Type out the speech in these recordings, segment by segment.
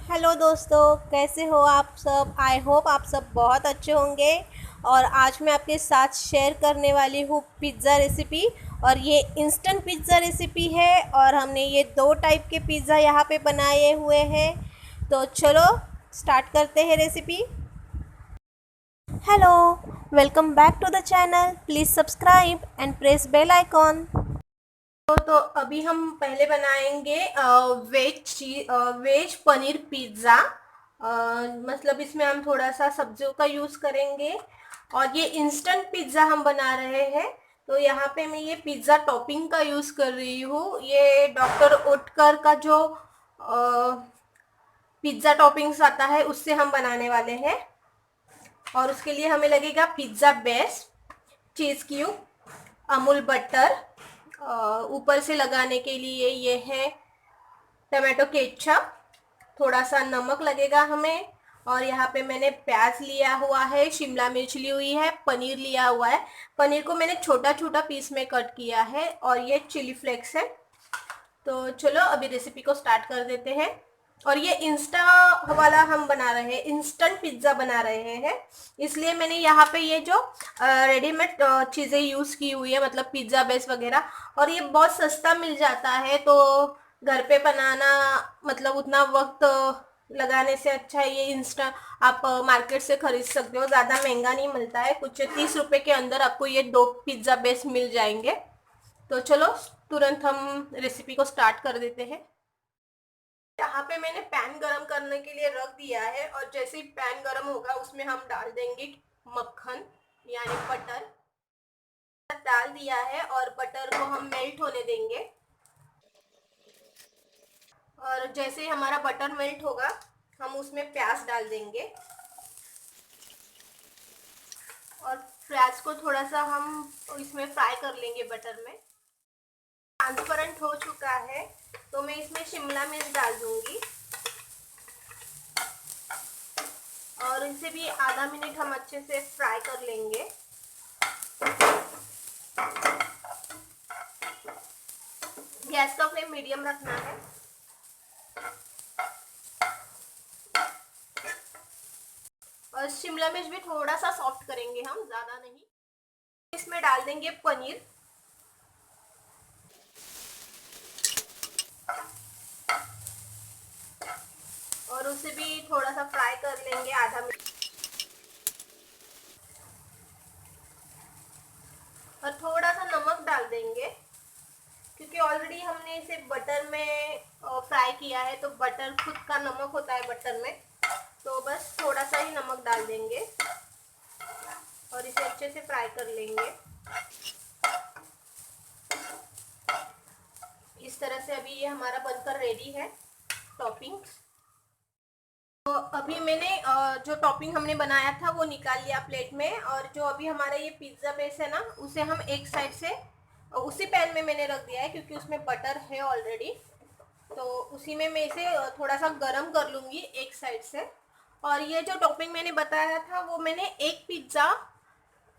Hello दोस्तों, कैसे हो आप सब। आई होप आप सब बहुत अच्छे होंगे। और आज मैं आपके साथ शेयर करने वाली हूँ पिज़्ज़ा रेसिपी। और ये इंस्टेंट पिज़्ज़ा रेसिपी है और हमने ये दो टाइप के पिज़्ज़ा यहाँ पे बनाए हुए हैं। तो चलो स्टार्ट करते हैं recipe. Hello, welcome back to the channel. Please subscribe and press bell icon. तो अभी हम पहले बनाएंगे वेज पनीर पिज़्ज़ा। मतलब इसमें हम थोड़ा सा सब्जियों का यूज़ करेंगे और ये इंस्टेंट पिज़्ज़ा हम बना रहे हैं। तो यहाँ पे मैं ये पिज़्ज़ा टॉपिंग का यूज़ कर रही हूँ। ये डॉक्टर ओटकर का जो पिज़्ज़ा टॉपिंग्स आता है उससे हम बनाने वाले हैं। और उसके लिए हमें लगेगा पिज़्ज़ा बेस, चीज़ क्यूब, अमूल बटर, ऊपर से लगाने के लिए ये है टमाटो केचप, थोड़ा सा नमक लगेगा हमें। और यहाँ पे मैंने प्याज लिया हुआ है, शिमला मिर्च ली हुई है, पनीर लिया हुआ है। पनीर को मैंने छोटा छोटा पीस में कट किया है और ये चिली फ्लेक्स है। तो चलो अभी रेसिपी को स्टार्ट कर देते हैं। और ये इंस्टा वाला हम बना रहे हैं, इंस्टेंट पिज्ज़ा बना रहे हैं। इसलिए मैंने यहाँ पे ये जो रेडीमेड चीज़ें यूज़ की हुई है, मतलब पिज़्ज़ा बेस वगैरह। और ये बहुत सस्ता मिल जाता है, तो घर पे बनाना मतलब उतना वक्त लगाने से अच्छा है ये इंस्टा आप मार्केट से खरीद सकते हो। ज़्यादा महंगा नहीं मिलता है, कुछ 30 रुपए के अंदर आपको ये दो पिज़्ज़ा बेस मिल जाएंगे। तो चलो तुरंत हम रेसिपी को स्टार्ट कर देते हैं। यहाँ पे मैंने पैन गरम करने के लिए रख दिया है और जैसे ही पैन गरम होगा उसमें हम डाल देंगे मक्खन यानी बटर। डाल दिया है और बटर को हम मेल्ट होने देंगे। और जैसे ही हमारा बटर मेल्ट होगा हम उसमें प्याज डाल देंगे। और प्याज को थोड़ा सा हम इसमें फ्राई कर लेंगे बटर में। ट्रांसपेरेंट हो चुका है तो मैं इसमें शिमला मिर्च डाल दूंगी और इसे भी आधा मिनट हम अच्छे से फ्राई कर लेंगे। गैस का फ्लेम मीडियम रखना है। और शिमला मिर्च भी थोड़ा सा सॉफ्ट करेंगे हम, ज़्यादा नहीं। इसमें डाल देंगे पनीर और उसे भी थोड़ा सा फ्राई कर लेंगे आधा मिनट। और थोड़ा सा नमक डाल देंगे क्योंकि ऑलरेडी हमने इसे बटर में फ्राई किया है, तो बटर खुद का नमक होता है बटर में। तो बस थोड़ा सा ही नमक डाल देंगे और इसे अच्छे से फ्राई कर लेंगे। इस तरह से अभी ये हमारा बनकर रेडी है टॉपिंग्स। तो अभी मैंने जो टॉपिंग हमने बनाया था वो निकाल लिया प्लेट में। और जो अभी हमारा ये पिज्ज़ा बेस है ना, उसे हम एक साइड से उसी पैन में मैंने रख दिया है क्योंकि उसमें बटर है ऑलरेडी। तो उसी में मैं इसे थोड़ा सा गरम कर लूँगी एक साइड से। और ये जो टॉपिंग मैंने बताया था वो मैंने एक पिज्ज़ा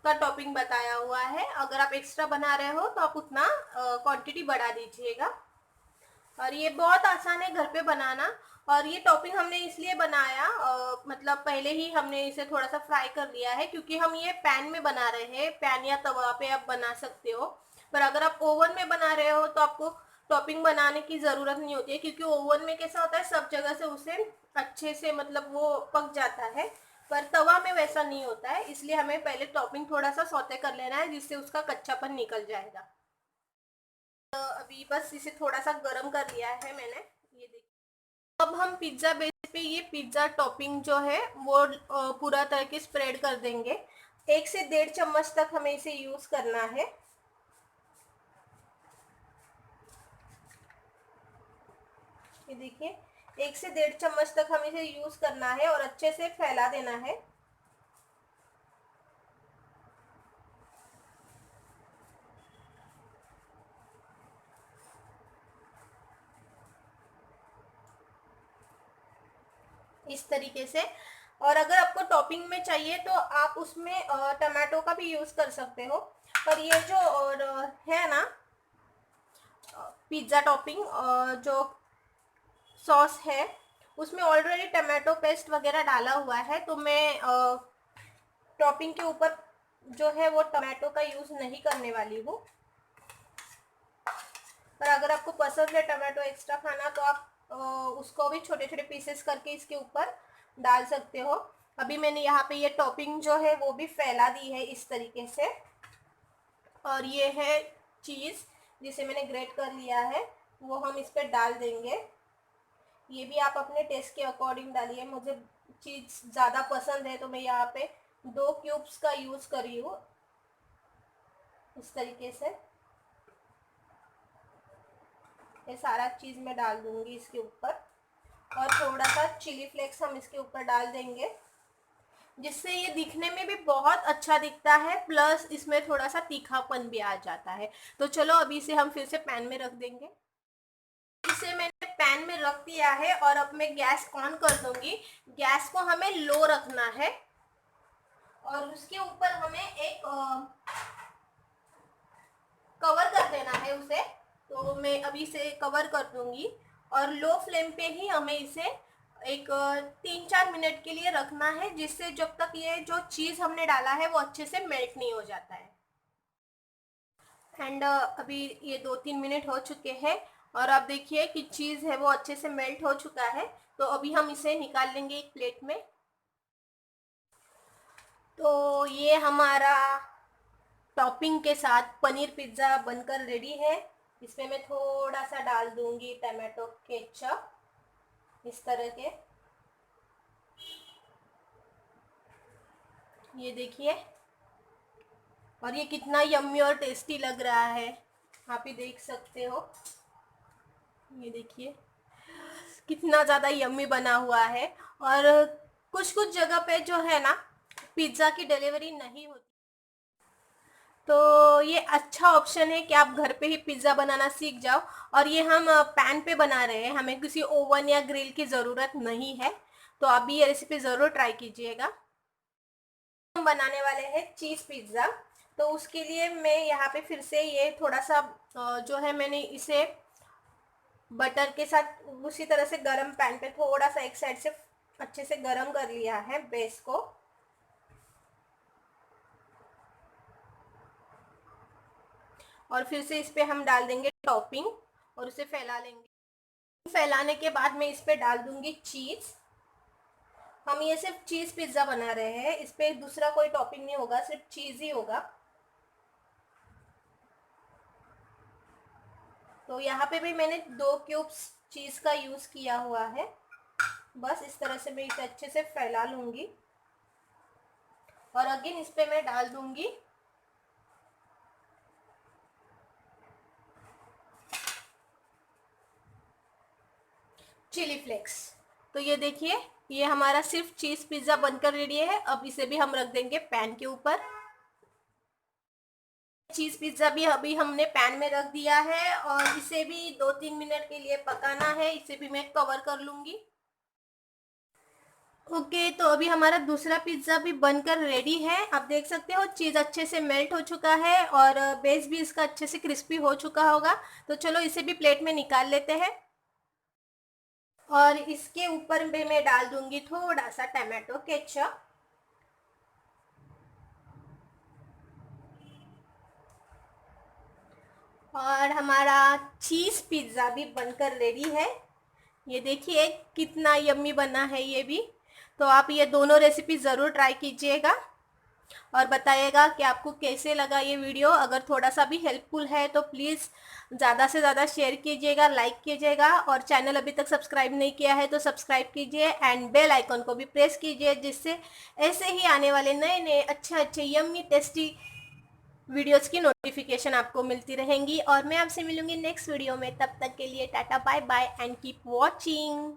का टॉपिंग बताया हुआ है। अगर आप एक्स्ट्रा बना रहे हो तो आप उतना क्वांटिटी बढ़ा दीजिएगा। और ये बहुत आसान है घर पे बनाना। और ये टॉपिंग हमने इसलिए बनाया, मतलब पहले ही हमने इसे थोड़ा सा फ्राई कर लिया है क्योंकि हम ये पैन में बना रहे हैं। पैन या तवा पे आप बना सकते हो, पर अगर आप ओवन में बना रहे हो तो आपको टॉपिंग बनाने की ज़रूरत नहीं होती है क्योंकि ओवन में कैसा होता है सब जगह से उसे अच्छे से मतलब वो पक जाता है। पर तवा में वैसा नहीं होता है, इसलिए हमें पहले टॉपिंग थोड़ा सा सौते कर लेना है जिससे उसका कच्चापन निकल जाएगा। अभी बस इसे थोड़ा सा गर्म कर लिया है मैंने, ये देखिए। अब हम पिज्ज़ा बेस पे ये पिज्ज़ा टॉपिंग जो है वो पूरा तरह के स्प्रेड कर देंगे। 1 से 1.5 चम्मच तक हमें इसे यूज़ करना है। ये देखिए, 1 से 1.5 चम्मच तक हमें इसे यूज़ करना है और अच्छे से फैला देना है। इस तरीके से। और अगर आपको टॉपिंग में चाहिए तो आप उसमें टमाटो का भी यूज़ कर सकते हो। पर ये जो और है ना पिज़्ज़ा टॉपिंग जो सॉस है उसमें ऑलरेडी टमाटो पेस्ट वगैरह डाला हुआ है, तो मैं टॉपिंग के ऊपर जो है वो टमाटो का यूज़ नहीं करने वाली हूँ। पर अगर आपको पसंद है टमाटो एक्स्ट्रा खाना तो आप उसको भी छोटे छोटे पीसेस करके इसके ऊपर डाल सकते हो। अभी मैंने यहाँ पे ये टॉपिंग जो है वो भी फैला दी है इस तरीके से। और ये है चीज़ जिसे मैंने ग्रेट कर लिया है, वो हम इस पर डाल देंगे। ये भी आप अपने टेस्ट के अकॉर्डिंग डालिए। मुझे चीज़ ज़्यादा पसंद है तो मैं यहाँ पे 2 क्यूब्स का यूज़ करी हूँ इस तरीके से। ये सारा चीज़ मैं डाल दूंगी इसके ऊपर, और थोड़ा सा चिली फ्लेक्स हम इसके ऊपर डाल देंगे, जिससे ये दिखने में भी बहुत अच्छा दिखता है, प्लस इसमें थोड़ा सा तीखापन भी आ जाता है। तो चलो अभी इसे हम फिर से पैन में रख देंगे। इसे मैंने पैन में रख दिया है और अब मैं गैस ऑन कर दूंगी। गैस को हमें लो रखना है और उसके ऊपर हमें एक कवर कर देना है उसे। तो मैं अभी इसे कवर कर दूंगी और लो फ्लेम पे ही हमें इसे एक 3-4 मिनट के लिए रखना है, जिससे जब तक ये जो चीज़ हमने डाला है वो अच्छे से मेल्ट नहीं हो जाता है। एंड अभी ये 2-3 मिनट हो चुके हैं और आप देखिए कि चीज़ है वो अच्छे से मेल्ट हो चुका है। तो अभी हम इसे निकाल लेंगे एक प्लेट में। तो ये हमारा टॉपिंग के साथ पनीर पिज़्ज़ा बनकर रेडी है। इसमें मैं थोड़ा सा डाल दूंगी टमाटो केचप इस तरह के। ये देखिए, और ये कितना यम्मी और टेस्टी लग रहा है, आप ही देख सकते हो। ये देखिए कितना ज़्यादा यम्मी बना हुआ है। और कुछ कुछ जगह पे जो है ना पिज़्ज़ा की डिलीवरी नहीं होती, तो ये अच्छा ऑप्शन है कि आप घर पे ही पिज़्ज़ा बनाना सीख जाओ। और ये हम पैन पे बना रहे हैं, हमें किसी ओवन या ग्रिल की ज़रूरत नहीं है। तो आप भी ये रेसिपी ज़रूर ट्राई कीजिएगा। हम बनाने वाले हैं चीज़ पिज़्ज़ा। तो उसके लिए मैं यहाँ पे फिर से ये थोड़ा सा जो है मैंने इसे बटर के साथ उसी तरह से गरम पैन पे थोड़ा सा एक साइड से अच्छे से गरम कर लिया है बेस को। और फिर से इस पे हम डाल देंगे टॉपिंग और उसे फैला लेंगे। फैलाने के बाद मैं इस पे डाल दूंगी चीज़। हम ये सिर्फ चीज़ पिज़्ज़ा बना रहे हैं, इस पे दूसरा कोई टॉपिंग नहीं होगा, सिर्फ चीज़ ही होगा। तो यहाँ पे भी मैंने 2 क्यूब्स चीज़ का यूज़ किया हुआ है। बस इस तरह से मैं इसे अच्छे से फैला लूँगी और अगेन इस पे मैं डाल दूँगी चिली फ्लेक्स। तो ये देखिए ये हमारा सिर्फ चीज़ पिज़्ज़ा बनकर रेडी है। अब इसे भी हम रख देंगे पैन के ऊपर। चीज़ पिज़्ज़ा भी अभी हमने पैन में रख दिया है और इसे भी 2-3 मिनट के लिए पकाना है। इसे भी मैं कवर कर लूँगी। ओके, तो अभी हमारा दूसरा पिज़्ज़ा भी बनकर रेडी है। आप देख सकते हो चीज़ अच्छे से मेल्ट हो चुका है और बेस भी इसका अच्छे से क्रिस्पी हो चुका होगा। तो चलो इसे भी प्लेट में निकाल लेते हैं और इसके ऊपर भी मैं डाल दूंगी थोड़ा सा टमाटो केचप। और हमारा चीज़ पिज़्ज़ा भी बनकर रेडी है। ये देखिए कितना यम्मी बना है ये भी। तो आप ये दोनों रेसिपी ज़रूर ट्राई कीजिएगा और बताइएगा कि आपको कैसे लगा ये वीडियो। अगर थोड़ा सा भी हेल्पफुल है तो प्लीज़ ज़्यादा से ज़्यादा शेयर कीजिएगा, लाइक कीजिएगा, और चैनल अभी तक सब्सक्राइब नहीं किया है तो सब्सक्राइब कीजिए एंड बेल आइकन को भी प्रेस कीजिए, जिससे ऐसे ही आने वाले नए नए अच्छे यम्मी टेस्टी वीडियोज़ की नोटिफिकेशन आपको मिलती रहेंगी। और मैं आपसे मिलूंगी नेक्स्ट वीडियो में। तब तक के लिए tata bye bye and keep watching.